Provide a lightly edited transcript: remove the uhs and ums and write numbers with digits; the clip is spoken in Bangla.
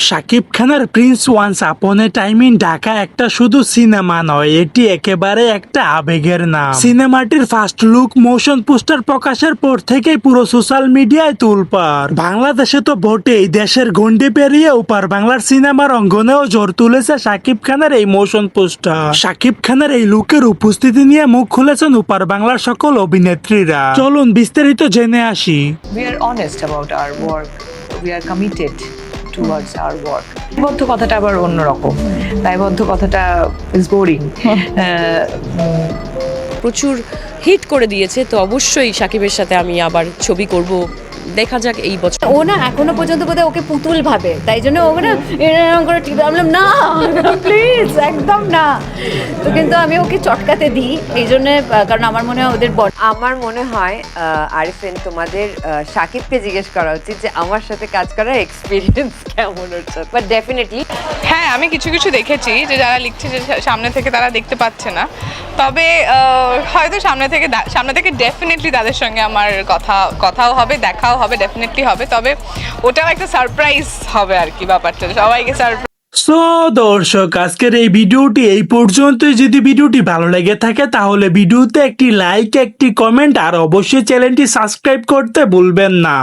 শাকিব খানের Prince once upon A time in Dhaka একটা শুধু সিনেমা নয়, এটি একেবারে একটা আবেগের নাম। সিনেমাটির ফার্স্ট লুক মোশন পোস্টার প্রকাশের পর থেকেই পুরো সোশ্যাল মিডিয়ায় তোলপাড়। বাংলাদেশে তো বটেই, দেশের গণ্ডি পেরিয়ে ওপার বাংলার সিনেমার অঙ্গনেও জোর তুলেছে শাকিব খানের এই মোশন পোস্টার। শাকিব খানের এই লুকের উপস্থিতি নিয়ে মুখ খুলেছেন ওপার বাংলার সকল অভিনেত্রীরা। চলুন বিস্তারিত জেনে আসি। We are honest about our work. We are committed towards our work. দায়বদ্ধ কথাটা আবার অন্যরকম। দায়বদ্ধ কথাটা ইজ বোরিং। প্রচুর হিট করে দিয়েছে, তো অবশ্যই সাকিবের সাথে আমি আবার ছবি করব। দেখা যাক এই বছর। ও না এখনো পর্যন্ত বোধহয় ওকে পুতুল ভাবে, তাই জন্য ও না এরকম করে টিপে বললাম না প্লিজ একদম না। তো কিন্তু আমি ওকে চটকাতে দিই এই জন্য, কারণ আমার মনে হয় ওদের আমার মনে হয় আরিফিন তোমাদের সাকিবকে জিজ্ঞেস করা উচিত যে আমার সাথে কাজ করার এক্সপিরিয়েন্স কেমন হচ্ছে। বাট ডেফিনেটলি হ্যাঁ, আমি কিছু কিছু দেখেছি যে যারা লিখছে যে সামনে থেকে তারা দেখতে পাচ্ছে না, তবে হয়তো সামনে থেকে ডেফিনেটলি তাদের সঙ্গে আমার কথাও হবে, দেখাও হবে, ডেফিনেটলি হবে। তবে ওটাও একটা সারপ্রাইজ হবে আর কি, ব্যাপারটা সবাইকে সারপ্রাইজ। সো দর্শক, আজকের এই ভিডিওটি এই পর্যন্তই। যদি ভিডিওটি ভালো লেগে থাকে তাহলে ভিডিওতে একটি লাইক, একটি কমেন্ট আর অবশ্যই চ্যানেলটি সাবস্ক্রাইব করতে ভুলবেন না।